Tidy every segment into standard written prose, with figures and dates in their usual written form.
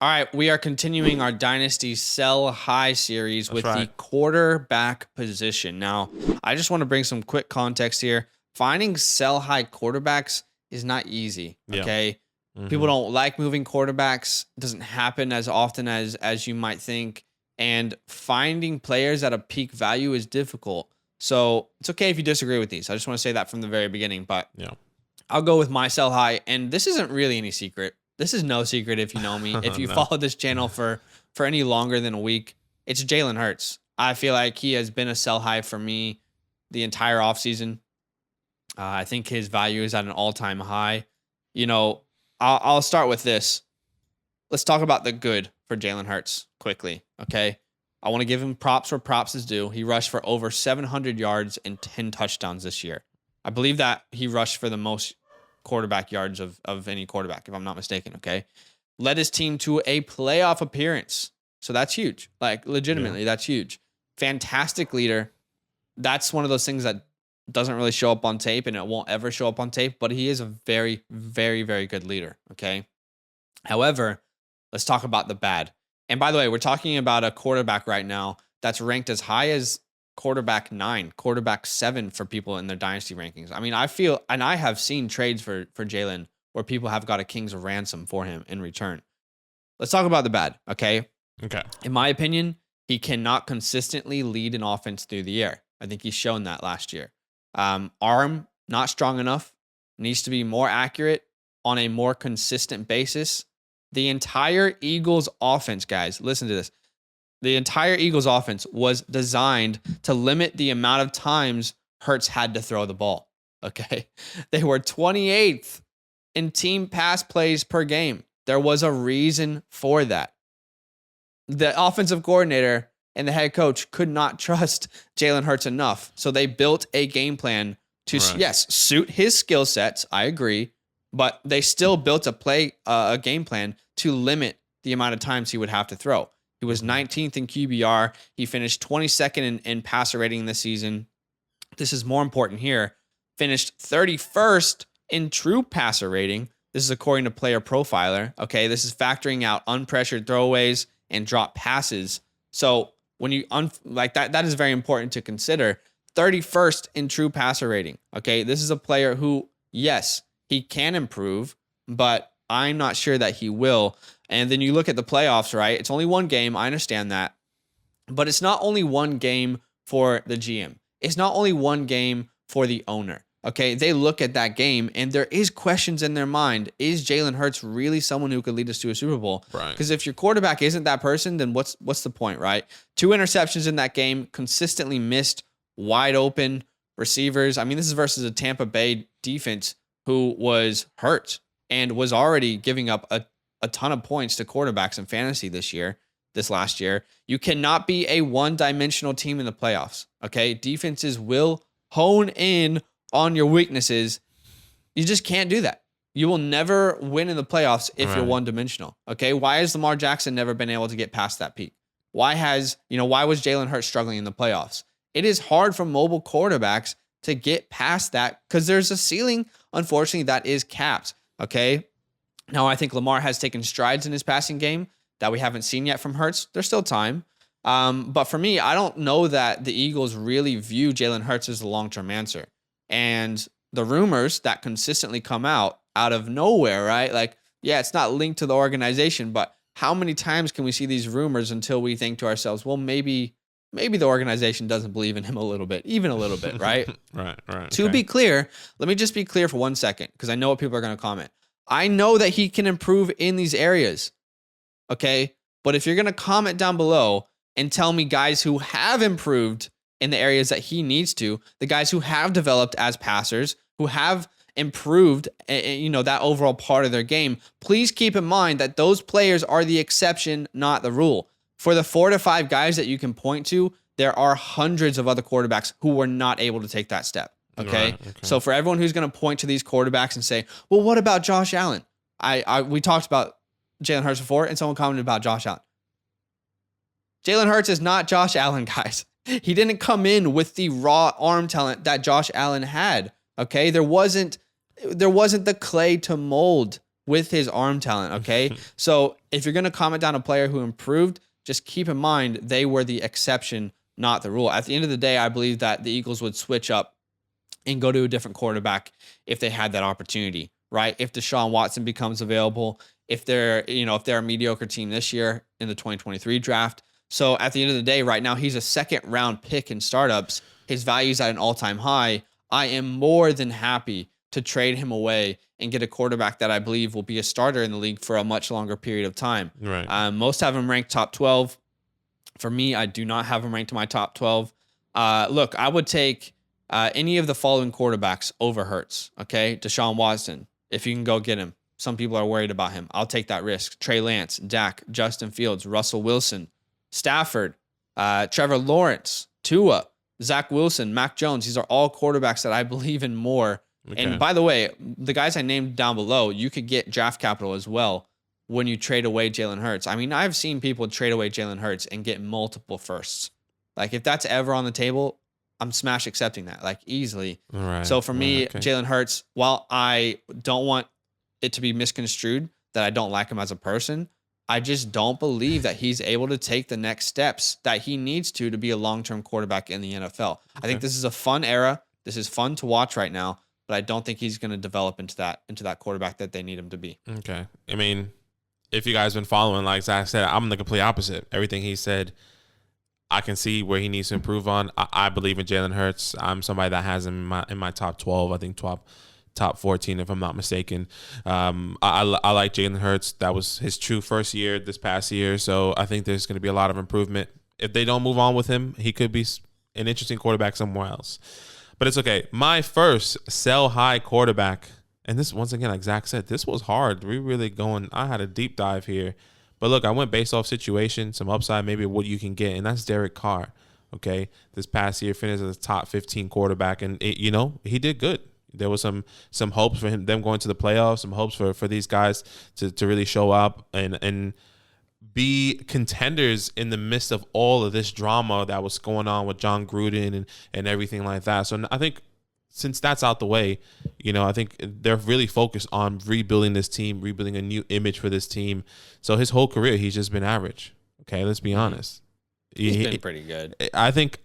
All right, we are continuing our Dynasty Sell High series with the quarterback position. Now, I just want to bring some quick context here. Finding sell high quarterbacks is not easy, okay? People don't like moving quarterbacks. It doesn't happen as often as you might think. And finding players at a peak value is difficult. So it's okay if you disagree with these. I just want to say that from the very beginning. But I'll go with my sell high. And this isn't really any secret. This is no secret if you know me. If you follow this channel for any longer than a week, it's Jalen Hurts. I feel like he has been a sell high for me the entire offseason. I think his value is at an all-time high. You know, I'll start with this. Let's talk about the good for Jalen Hurts quickly, okay? I want to give him props where props is due. He rushed for over 700 yards and 10 touchdowns this year. I believe that he rushed for the most quarterback yards of any quarterback, if I'm not mistaken, okay? Led his team to a playoff appearance. So that's huge. Like, legitimately, that's huge. Fantastic leader. That's one of those things that doesn't really show up on tape, and it won't ever show up on tape, but he is a very, very, very good leader, okay? However, let's talk about the bad. And by the way, we're talking about a quarterback right now that's ranked as high as quarterback 9, quarterback 7 for people in their dynasty rankings. I mean, I feel, and I have seen trades for Jalen where people have got a king's ransom for him in return. Let's talk about the bad, okay? Okay. In my opinion, he cannot consistently lead an offense through the air. I think he's shown that last year. Arm, not strong enough, needs to be more accurate on a more consistent basis. The entire Eagles offense, guys, listen to this. The entire Eagles offense was designed to limit the amount of times Hurts had to throw the ball, okay? They were 28th in team pass plays per game. There was a reason for that. The offensive coordinator and the head coach could not trust Jalen Hurts enough, so they built a game plan to, yes, suit his skill sets, I agree, but they still built a game plan to limit the amount of times he would have to throw. He was 19th in QBR. He finished 22nd in passer rating this season. This is more important here. Finished 31st in true passer rating. This is according to Player Profiler. Okay, this is factoring out unpressured throwaways and drop passes. So when you like that is very important to consider. 31st in true passer rating. Okay, this is a player who, yes, he can improve, but I'm not sure that he will. And then you look at the playoffs, right? It's only one game. I understand that. But it's not only one game for the GM. It's not only one game for the owner. Okay, they look at that game and there is questions in their mind. Is Jalen Hurts really someone who could lead us to a Super Bowl? Right. Because if your quarterback isn't that person, then what's the point, right? 2 interceptions in that game, consistently missed wide open receivers. I mean, this is versus a Tampa Bay defense who was hurt and was already giving up a ton of points to quarterbacks in fantasy this last year. You cannot be a one-dimensional team in the playoffs, okay? Defenses will hone in on your weaknesses. You just can't do that. You will never win in the playoffs if you're one-dimensional, okay? Why has Lamar Jackson never been able to get past that peak? Why was Jalen Hurts struggling in the playoffs? It is hard for mobile quarterbacks to get past that because there's a ceiling, unfortunately, that is capped, okay? Now, I think Lamar has taken strides in his passing game that we haven't seen yet from Hurts. There's still time. But for me, I don't know that the Eagles really view Jalen Hurts as the long-term answer. And the rumors that consistently come out of nowhere, right? Like, yeah, it's not linked to the organization, but how many times can we see these rumors until we think to ourselves, well, maybe the organization doesn't believe in him even a little bit, right? Right. To be clear, let me just be clear for 1 second, because I know what people are going to comment. I know that he can improve in these areas, okay? But if you're going to comment down below and tell me guys who have improved in the areas that he needs to, the guys who have developed as passers, who have improved, that overall part of their game, please keep in mind that those players are the exception, not the rule. For the 4 to 5 guys that you can point to, there are hundreds of other quarterbacks who were not able to take that step. Okay? So for everyone who's going to point to these quarterbacks and say, well, what about Josh Allen? We talked about Jalen Hurts before, and someone commented about Josh Allen. Jalen Hurts is not Josh Allen, guys. He didn't come in with the raw arm talent that Josh Allen had. Okay? There wasn't the clay to mold with his arm talent, okay? So if you're going to comment down a player who improved, just keep in mind they were the exception, not the rule. At the end of the day, I believe that the Eagles would switch up and go to a different quarterback if they had that opportunity, right? If Deshaun Watson becomes available, if they're a mediocre team this year in the 2023 draft. So at the end of the day, right now, he's a second round pick in startups. His value's at an all-time high. I am more than happy to trade him away and get a quarterback that I believe will be a starter in the league for a much longer period of time. Right. Most have him ranked top 12. For me, I do not have him ranked in my top 12. Look, I would take any of the following quarterbacks over Hurts. Okay, Deshaun Watson, if you can go get him. Some people are worried about him. I'll take that risk. Trey Lance, Dak, Justin Fields, Russell Wilson, Stafford, Trevor Lawrence, Tua, Zach Wilson, Mac Jones. These are all quarterbacks that I believe in more. Okay. And by the way, the guys I named down below, you could get draft capital as well when you trade away Jalen Hurts. I mean, I've seen people trade away Jalen Hurts and get multiple firsts. Like, if that's ever on the table, I'm smash accepting that, like, easily. Right. So for me, Jalen Hurts, while I don't want it to be misconstrued that I don't like him as a person, I just don't believe that he's able to take the next steps that he needs to be a long-term quarterback in the NFL. Okay. I think this is a fun era. This is fun to watch right now, but I don't think he's going to develop into that quarterback that they need him to be. Okay. I mean, if you guys been following, like Zach said, I'm the complete opposite. Everything he said, I can see where he needs to improve on. I believe in Jalen Hurts. I'm somebody that has him in my top 12. I think top 14, if I'm not mistaken. I like Jalen Hurts. That was his true first year this past year. So I think there's going to be a lot of improvement. If they don't move on with him, he could be an interesting quarterback somewhere else. But it's okay. My first sell high quarterback, and this, once again, like Zach said, this was hard. I had a deep dive here. But look, I went based off situation, some upside, maybe what you can get, and that's Derek Carr. Okay, this past year finished as a top 15 quarterback, and he did good. There was some hopes for them going to the playoffs, some hopes for these guys to really show up and be contenders in the midst of all of this drama that was going on with John Gruden and everything like that. So I think since that's out the way, I think they're really focused on rebuilding this team, rebuilding a new image for this team. So his whole career, he's just been average. Okay, let's be honest. He's been pretty good. I think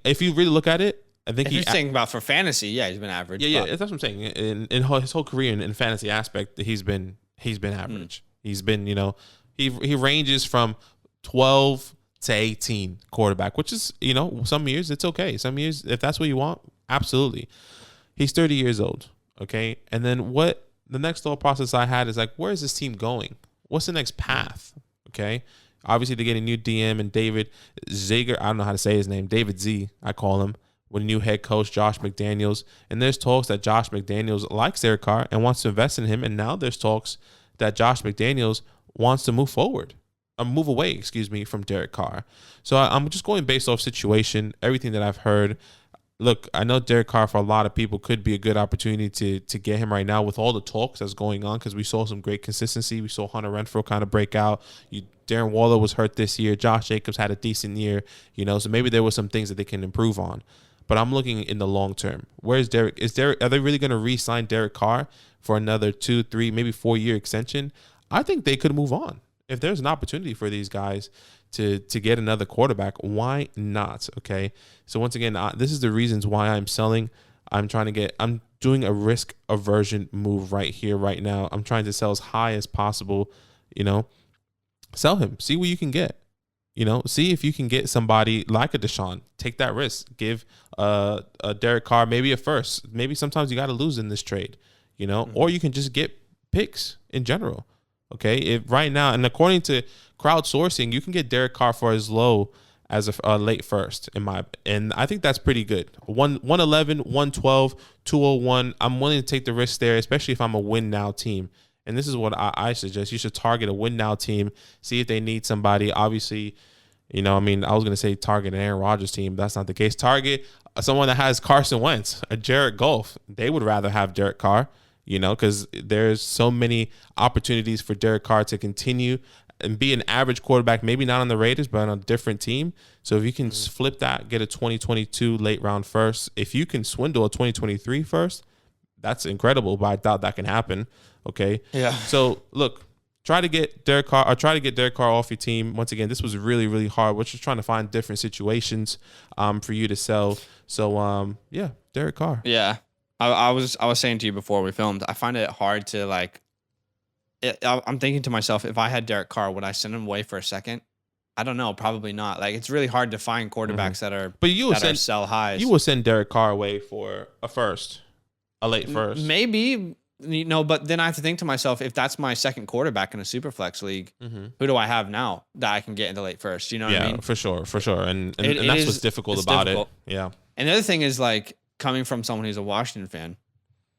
if you really look at it, I think he's saying about for fantasy, yeah, he's been average. Yeah, that's what I'm saying. In his whole career in fantasy aspect, he's been average. He's been, he ranges from 12 to 18 quarterback, which is, some years it's okay. Some years, if that's what you want, absolutely. He's 30 years old, okay? And then what the next thought process I had is like, where is this team going? What's the next path, okay? Obviously, they get a new DM and David Zager, I don't know how to say his name, David Z, I call him, with new head coach Josh McDaniels. And there's talks that Josh McDaniels likes Derek Carr and wants to invest in him. And now there's talks that Josh McDaniels wants to move away from Derek Carr. So I'm just going based off situation, everything that I've heard. Look, I know Derek Carr for a lot of people could be a good opportunity to get him right now with all the talks that's going on, because we saw some great consistency. We saw Hunter Renfrow kind of break out. Darren Waller was hurt this year. Josh Jacobs had a decent year, so maybe there were some things that they can improve on. But I'm looking in the long term. Where's Derek? Are they really going to re-sign Derek Carr for another 2, 3, maybe 4-year extension? I think they could move on. If there's an opportunity for these guys to get another quarterback, why not? Okay. So once again, this is the reasons why I'm selling. I'm doing a risk aversion move right here, right now. I'm trying to sell as high as possible. Sell him. See what you can get. See if you can get somebody like a Deshaun. Take that risk. Give a Derek Carr maybe a first. Maybe sometimes you got to lose in this trade, or you can just get picks in general. Okay, if right now, and according to crowdsourcing, you can get Derek Carr for as low as a late first, and I think that's pretty good. 111, 112, 201. I'm willing to take the risk there, especially if I'm a win now team. And this is what I suggest. You should target a win now team. See if they need somebody. Obviously, I was going to say target an Aaron Rodgers team. But that's not the case. Target someone that has Carson Wentz, a Jared Goff. They would rather have Derek Carr, because there's so many opportunities for Derek Carr to continue and be an average quarterback, maybe not on the Raiders, but on a different team. So if you can flip that, get a 2022 late round first. If you can swindle a 2023 first, that's incredible, but I doubt that can happen. Okay. Yeah. So look, try to get Derek Carr off your team. Once again, this was really, really hard. We're just trying to find different situations for you to sell. So yeah, Derek Carr. Yeah. I was saying to you before we filmed, I find it hard to like. I'm thinking to myself, if I had Derek Carr, would I send him away for a second? I don't know. Probably not. Like, it's really hard to find quarterbacks that are sell highs. You will send Derek Carr away for a late first. Maybe, but then I have to think to myself, if that's my second quarterback in a super flex league, who do I have now that I can get into late first? You know what I mean? For sure. And that's what's difficult about it. Yeah. And the other thing is, like, coming from someone who's a Washington fan,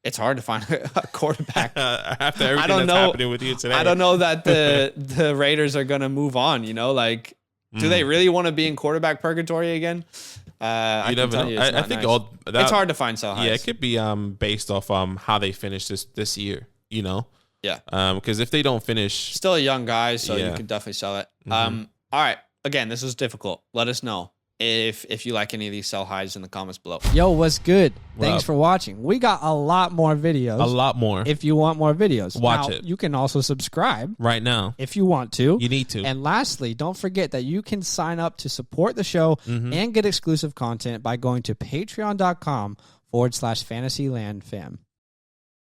it's hard to find a quarterback. After everything that's happening with you today. I don't know that the Raiders are going to move on, like, do they really want to be in quarterback purgatory again? You never know. I think nice. It's hard to find sell highs. Yeah, it could be based off how they finish this year, Yeah. Because if they don't finish. Still a young guy, so you can definitely sell it. All right. Again, this was difficult. Let us know if you like any of these sell highs in the comments below. Yo, what's good? Thanks for watching. We got a lot more videos. A lot more. If you want more videos, watch it. You can also subscribe right now if you want to. You need to. And lastly, don't forget that you can sign up to support the show and get exclusive content by going to patreon.com/FantasyLandFam.